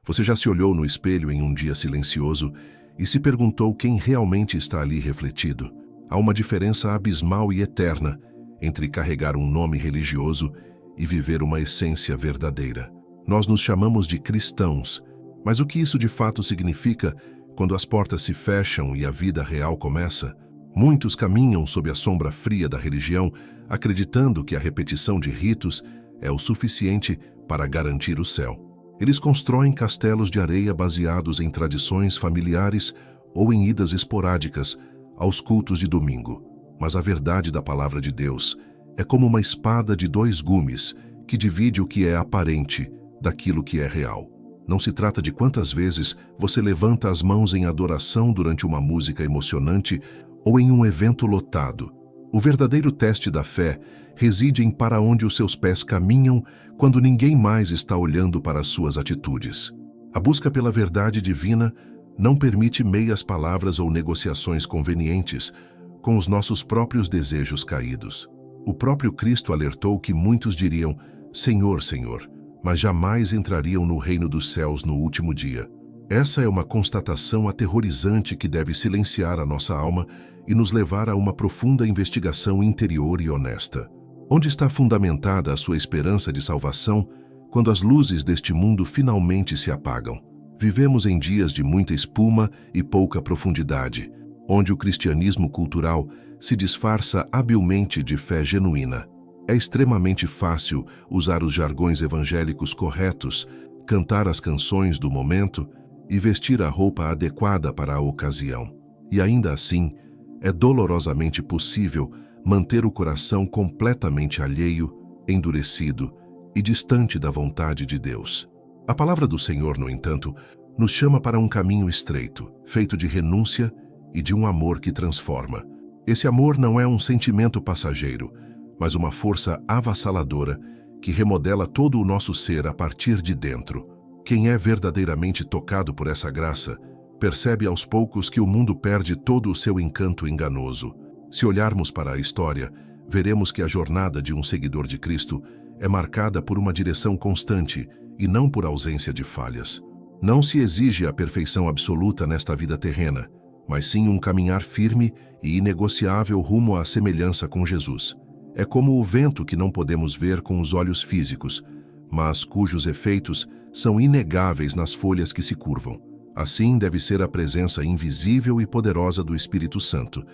Você já se olhou no espelho em um dia silencioso e se perguntou quem realmente está ali refletido? Há uma diferença abismal e eterna entre carregar um nome religioso e viver uma essência verdadeira. Nós nos chamamos de cristãos, mas o que isso de fato significa quando as portas se fecham e a vida real começa? Muitos caminham sob a sombra fria da religião, acreditando que a repetição de ritos é o suficiente para garantir o céu. Eles constroem castelos de areia baseados em tradições familiares ou em idas esporádicas aos cultos de domingo. Mas a verdade da palavra de Deus é como uma espada de dois gumes que divide o que é aparente daquilo que é real. Não se trata de quantas vezes você levanta as mãos em adoração durante uma música emocionante ou em um evento lotado. O verdadeiro teste da fé reside em para onde os seus pés caminham quando ninguém mais está olhando para as suas atitudes. A busca pela verdade divina não permite meias palavras ou negociações convenientes com os nossos próprios desejos caídos. O próprio Cristo alertou que muitos diriam, Senhor, Senhor, mas jamais entrariam no reino dos céus no último dia. Essa é uma constatação aterrorizante que deve silenciar a nossa alma e nos levar a uma profunda investigação interior e honesta. Onde está fundamentada a sua esperança de salvação quando as luzes deste mundo finalmente se apagam? Vivemos em dias de muita espuma e pouca profundidade, onde o cristianismo cultural se disfarça habilmente de fé genuína. É extremamente fácil usar os jargões evangélicos corretos, cantar as canções do momento e vestir a roupa adequada para a ocasião. E ainda assim, é dolorosamente possível manter o coração completamente alheio, endurecido e distante da vontade de Deus. A palavra do Senhor, no entanto, nos chama para um caminho estreito, feito de renúncia e de um amor que transforma. Esse amor não é um sentimento passageiro, mas uma força avassaladora que remodela todo o nosso ser a partir de dentro. Quem é verdadeiramente tocado por essa graça, percebe aos poucos que o mundo perde todo o seu encanto enganoso. Se olharmos para a história, veremos que a jornada de um seguidor de Cristo é marcada por uma direção constante e não por ausência de falhas. Não se exige a perfeição absoluta nesta vida terrena, mas sim um caminhar firme e inegociável rumo à semelhança com Jesus. É como o vento que não podemos ver com os olhos físicos, mas cujos efeitos são inegáveis nas folhas que se curvam. Assim deve ser a presença invisível e poderosa do Espírito Santo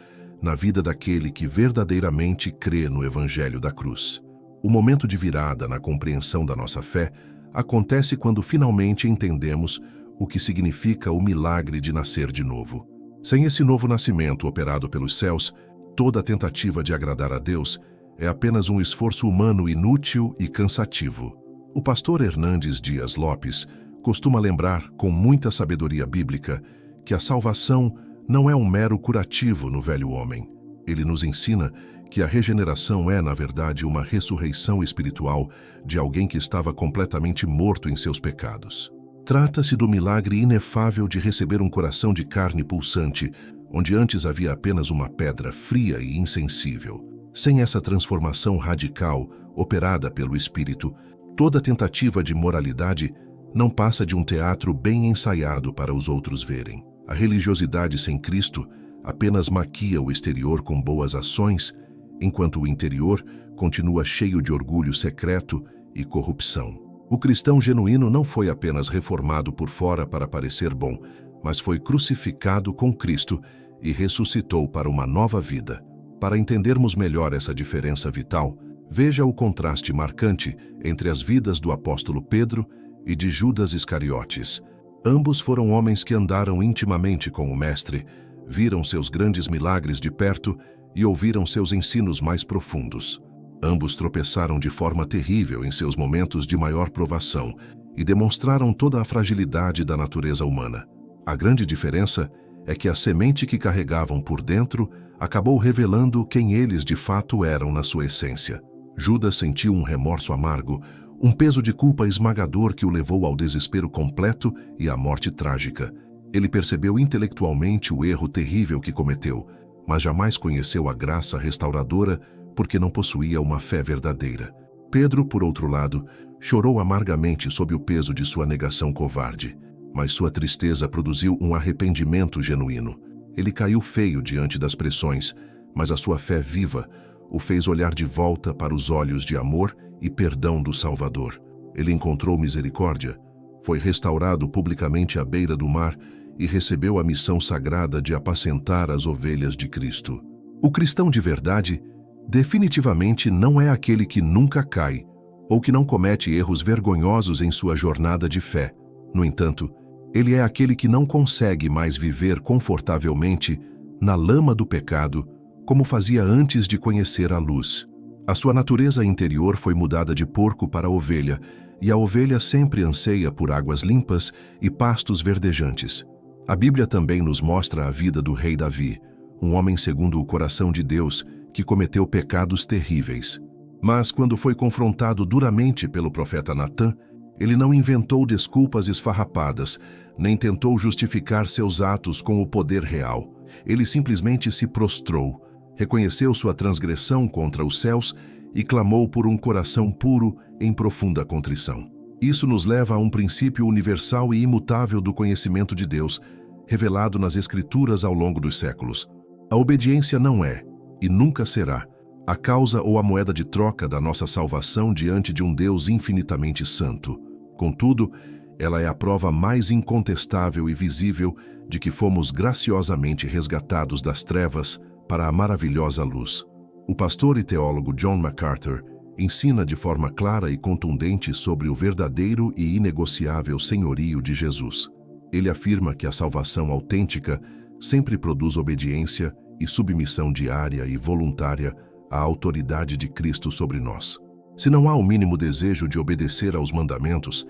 na vida daquele que verdadeiramente crê no Evangelho da cruz. O momento de virada na compreensão da nossa fé acontece quando finalmente entendemos o que significa o milagre de nascer de novo. Sem esse novo nascimento operado pelos céus, toda tentativa de agradar a Deus é apenas um esforço humano inútil e cansativo. O pastor Hernandes Dias Lopes costuma lembrar, com muita sabedoria bíblica, que a salvação não é um mero curativo no velho homem. Ele nos ensina que a regeneração é, na verdade, uma ressurreição espiritual de alguém que estava completamente morto em seus pecados. Trata-se do milagre inefável de receber um coração de carne pulsante, onde antes havia apenas uma pedra fria e insensível. Sem essa transformação radical, operada pelo Espírito, toda tentativa de moralidade não passa de um teatro bem ensaiado para os outros verem. A religiosidade sem Cristo apenas maquia o exterior com boas ações, enquanto o interior continua cheio de orgulho secreto e corrupção. O cristão genuíno não foi apenas reformado por fora para parecer bom, mas foi crucificado com Cristo e ressuscitou para uma nova vida. Para entendermos melhor essa diferença vital, veja o contraste marcante entre as vidas do apóstolo Pedro e de Judas Iscariotes. Ambos foram homens que andaram intimamente com o Mestre, viram seus grandes milagres de perto e ouviram seus ensinos mais profundos. Ambos tropeçaram de forma terrível em seus momentos de maior provação e demonstraram toda a fragilidade da natureza humana. A grande diferença é que a semente que carregavam por dentro acabou revelando quem eles de fato eram na sua essência. Judas sentiu um remorso amargo, um peso de culpa esmagador que o levou ao desespero completo e à morte trágica. Ele percebeu intelectualmente o erro terrível que cometeu, mas jamais conheceu a graça restauradora porque não possuía uma fé verdadeira. Pedro, por outro lado, chorou amargamente sob o peso de sua negação covarde. mas sua tristeza produziu um arrependimento genuíno. Ele caiu feio diante das pressões, mas a sua fé viva o fez olhar de volta para os olhos de amor e perdão do Salvador. Ele encontrou misericórdia, foi restaurado publicamente à beira do mar e recebeu a missão sagrada de apacentar as ovelhas de Cristo. O cristão de verdade definitivamente não é aquele que nunca cai ou que não comete erros vergonhosos em sua jornada de fé. No entanto, ele é aquele que não consegue mais viver confortavelmente na lama do pecado como fazia antes de conhecer a luz. A sua natureza interior foi mudada de porco para ovelha, e a ovelha sempre anseia por águas limpas e pastos verdejantes. A Bíblia também nos mostra a vida do rei Davi, um homem segundo o coração de Deus que cometeu pecados terríveis. Mas quando foi confrontado duramente pelo profeta Natã, ele não inventou desculpas esfarrapadas, nem tentou justificar seus atos com o poder real. Ele simplesmente se prostrou, reconheceu sua transgressão contra os céus e clamou por um coração puro em profunda contrição. Isso nos leva a um princípio universal e imutável do conhecimento de Deus, revelado nas Escrituras ao longo dos séculos. A obediência não é, e nunca será, a causa ou a moeda de troca da nossa salvação diante de um Deus infinitamente santo. Contudo, ela é a prova mais incontestável e visível de que fomos graciosamente resgatados das trevas para a maravilhosa luz. O pastor e teólogo John MacArthur ensina de forma clara e contundente sobre o verdadeiro e inegociável senhorio de Jesus. Ele afirma que a salvação autêntica sempre produz obediência e submissão diária e voluntária à autoridade de Cristo sobre nós. Se não há o mínimo desejo de obedecer aos mandamentos,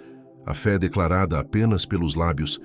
a fé declarada apenas pelos lábios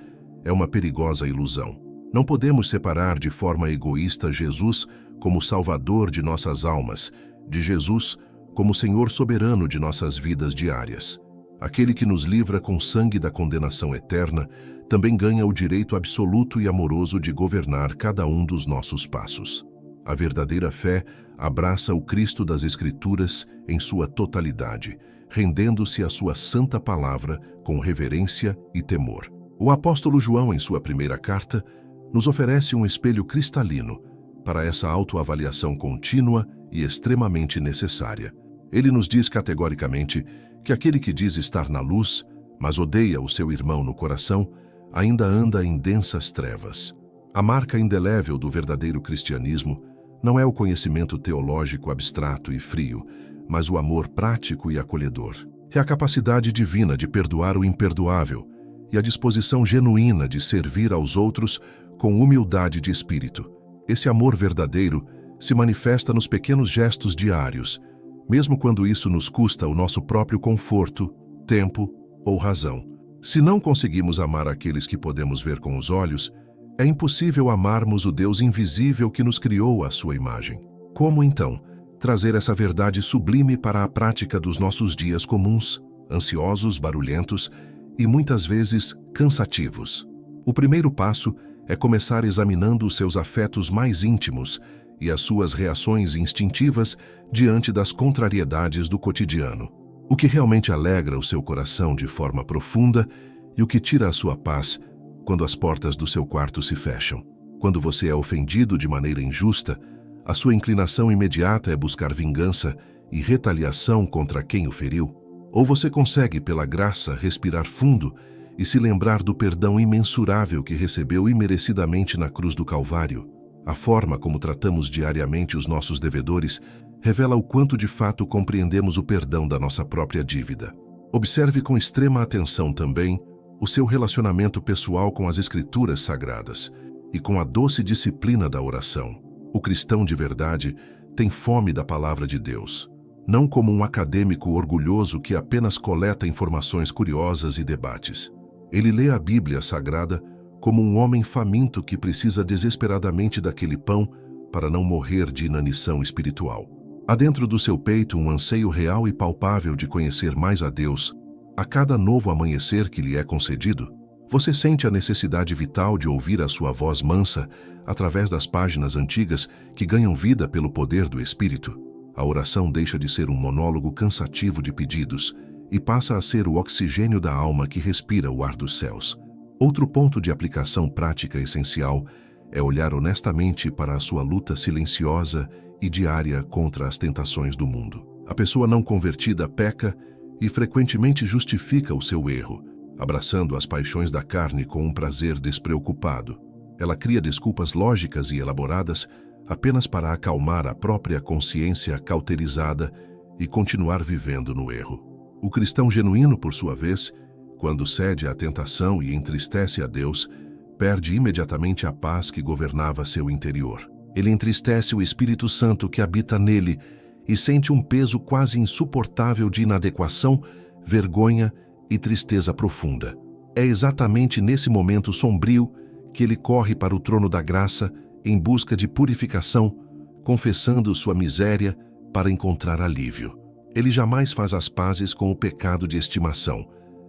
é uma perigosa ilusão. Não podemos separar de forma egoísta Jesus como Salvador de nossas almas, de Jesus como Senhor soberano de nossas vidas diárias. Aquele que nos livra com sangue da condenação eterna também ganha o direito absoluto e amoroso de governar cada um dos nossos passos. A verdadeira fé abraça o Cristo das Escrituras em sua totalidade, rendendo-se à sua santa palavra com reverência e temor. O apóstolo João, em sua primeira carta, nos oferece um espelho cristalino para essa autoavaliação contínua e extremamente necessária. Ele nos diz categoricamente que aquele que diz estar na luz, mas odeia o seu irmão no coração, ainda anda em densas trevas. A marca indelével do verdadeiro cristianismo não é o conhecimento teológico abstrato e frio, mas o amor prático e acolhedor. É a capacidade divina de perdoar o imperdoável e a disposição genuína de servir aos outros com humildade de espírito. Esse amor verdadeiro se manifesta nos pequenos gestos diários, mesmo quando isso nos custa o nosso próprio conforto, tempo ou razão. Se não conseguimos amar aqueles que podemos ver com os olhos, é impossível amarmos o Deus invisível que nos criou à sua imagem. Como, então, trazer essa verdade sublime para a prática dos nossos dias comuns, ansiosos, barulhentos e muitas vezes cansativos? O primeiro passo é começar examinando os seus afetos mais íntimos e as suas reações instintivas diante das contrariedades do cotidiano. O que realmente alegra o seu coração de forma profunda e o que tira a sua paz quando as portas do seu quarto se fecham. Quando você é ofendido de maneira injusta, a sua inclinação imediata é buscar vingança e retaliação contra quem o feriu? Ou você consegue, pela graça, respirar fundo e se lembrar do perdão imensurável que recebeu imerecidamente na cruz do Calvário? A forma como tratamos diariamente os nossos devedores revela o quanto de fato compreendemos o perdão da nossa própria dívida. Observe com extrema atenção também o seu relacionamento pessoal com as Escrituras Sagradas e com a doce disciplina da oração. O cristão de verdade tem fome da palavra de Deus, não como um acadêmico orgulhoso que apenas coleta informações curiosas e debates. Ele lê a Bíblia Sagrada como um homem faminto que precisa desesperadamente daquele pão para não morrer de inanição espiritual. Há dentro do seu peito um anseio real e palpável de conhecer mais a Deus. A cada novo amanhecer que lhe é concedido, você sente a necessidade vital de ouvir a sua voz mansa através das páginas antigas que ganham vida pelo poder do Espírito. A oração deixa de ser um monólogo cansativo de pedidos e passa a ser o oxigênio da alma que respira o ar dos céus. Outro ponto de aplicação prática essencial é olhar honestamente para a sua luta silenciosa e diária contra as tentações do mundo. A pessoa não convertida peca e frequentemente justifica o seu erro, abraçando as paixões da carne com um prazer despreocupado. Ela cria desculpas lógicas e elaboradas apenas para acalmar a própria consciência cauterizada e continuar vivendo no erro. O cristão genuíno, por sua vez, quando cede à tentação e entristece a Deus, perde imediatamente a paz que governava seu interior. Ele entristece o Espírito Santo que habita nele e sente um peso quase insuportável de inadequação, vergonha e tristeza profunda. É exatamente nesse momento sombrio que ele corre para o trono da graça em busca de purificação, confessando sua miséria para encontrar alívio. Ele jamais faz as pazes com o pecado de estimação,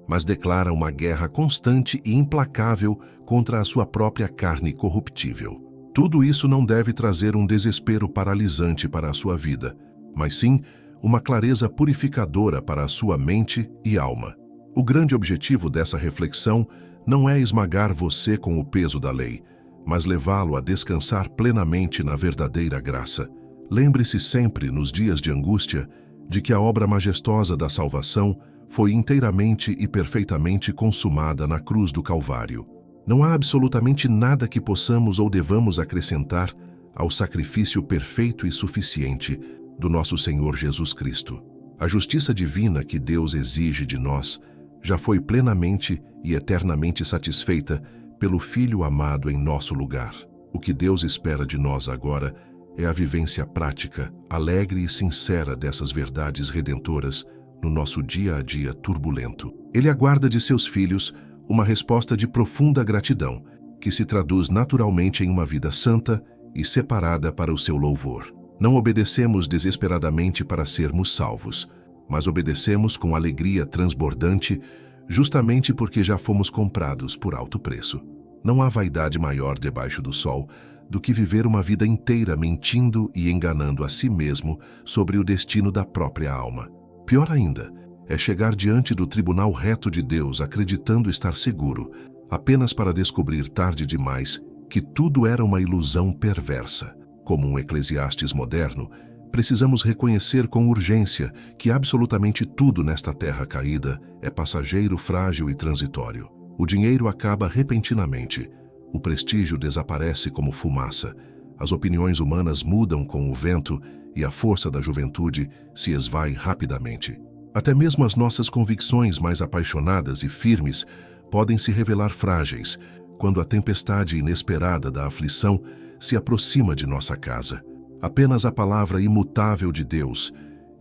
mas declara uma guerra constante e implacável contra a sua própria carne corruptível. Tudo isso não deve trazer um desespero paralisante para a sua vida, mas sim uma clareza purificadora para a sua mente e alma. O grande objetivo dessa reflexão não é esmagar você com o peso da lei, mas levá-lo a descansar plenamente na verdadeira graça. Lembre-se sempre, nos dias de angústia, de que a obra majestosa da salvação foi inteiramente e perfeitamente consumada na cruz do Calvário. Não há absolutamente nada que possamos ou devamos acrescentar ao sacrifício perfeito e suficiente do nosso Senhor Jesus Cristo. A justiça divina que Deus exige de nós já foi plenamente e eternamente satisfeita pelo Filho amado em nosso lugar. O que Deus espera de nós agora é a vivência prática, alegre e sincera dessas verdades redentoras no nosso dia a dia turbulento. Ele aguarda de seus filhos uma resposta de profunda gratidão, que se traduz naturalmente em uma vida santa e separada para o seu louvor. Não obedecemos desesperadamente para sermos salvos, mas obedecemos com alegria transbordante, justamente porque já fomos comprados por alto preço. Não há vaidade maior debaixo do sol do que viver uma vida inteira mentindo e enganando a si mesmo sobre o destino da própria alma. Pior ainda, é chegar diante do tribunal reto de Deus acreditando estar seguro, apenas para descobrir tarde demais que tudo era uma ilusão perversa. Como um Eclesiastes moderno, precisamos reconhecer com urgência que absolutamente tudo nesta terra caída é passageiro, frágil e transitório. O dinheiro acaba repentinamente, o prestígio desaparece como fumaça, as opiniões humanas mudam com o vento e a força da juventude se esvai rapidamente. Até mesmo as nossas convicções mais apaixonadas e firmes podem se revelar frágeis quando a tempestade inesperada da aflição se aproxima de nossa casa. Apenas a palavra imutável de Deus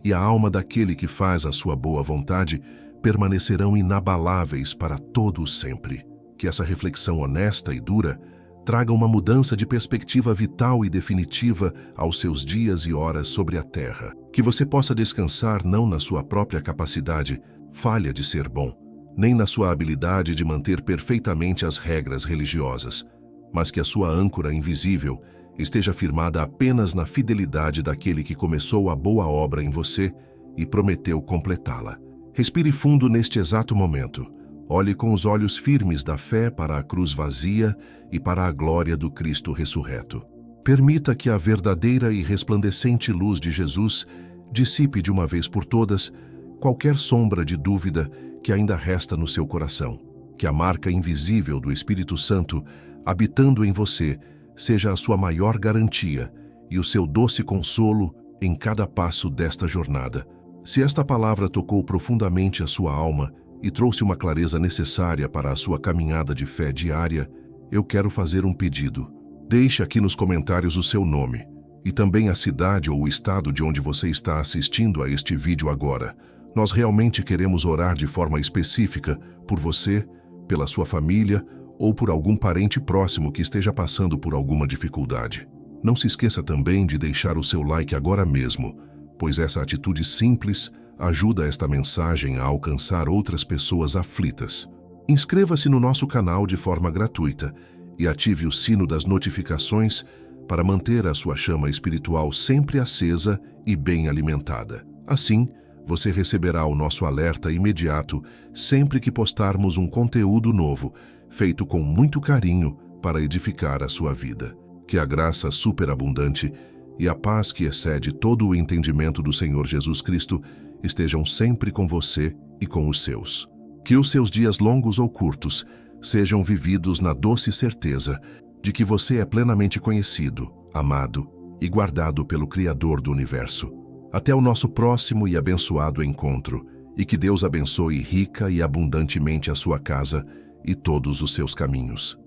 e a alma daquele que faz a sua boa vontade permanecerão inabaláveis para todo o sempre. Que essa reflexão honesta e dura traga uma mudança de perspectiva vital e definitiva aos seus dias e horas sobre a terra. Que você possa descansar não na sua própria capacidade, falha de ser bom, nem na sua habilidade de manter perfeitamente as regras religiosas, mas que a sua âncora invisível esteja firmada apenas na fidelidade daquele que começou a boa obra em você e prometeu completá-la. Respire fundo neste exato momento. Olhe com os olhos firmes da fé para a cruz vazia e para a glória do Cristo ressurreto. Permita que a verdadeira e resplandecente luz de Jesus dissipe de uma vez por todas qualquer sombra de dúvida que ainda resta no seu coração. Que a marca invisível do Espírito Santo, habitando em você, seja a sua maior garantia e o seu doce consolo em cada passo desta jornada. Se esta palavra tocou profundamente a sua alma e trouxe uma clareza necessária para a sua caminhada de fé diária, eu quero fazer um pedido. Deixe aqui nos comentários o seu nome e também a cidade ou o estado de onde você está assistindo a este vídeo agora. Nós realmente queremos orar de forma específica por você, pela sua família ou por algum parente próximo que esteja passando por alguma dificuldade. Não se esqueça também de deixar o seu like agora mesmo, pois essa atitude simples ajuda esta mensagem a alcançar outras pessoas aflitas. Inscreva-se no nosso canal de forma gratuita e ative o sino das notificações para manter a sua chama espiritual sempre acesa e bem alimentada. Assim, você receberá o nosso alerta imediato sempre que postarmos um conteúdo novo, feito com muito carinho para edificar a sua vida. Que a graça superabundante e a paz que excede todo o entendimento do Senhor Jesus Cristo estejam sempre com você e com os seus. Que os seus dias longos ou curtos sejam vividos na doce certeza de que você é plenamente conhecido, amado e guardado pelo Criador do Universo. Até o nosso próximo e abençoado encontro, e que Deus abençoe rica e abundantemente a sua casa e todos os seus caminhos.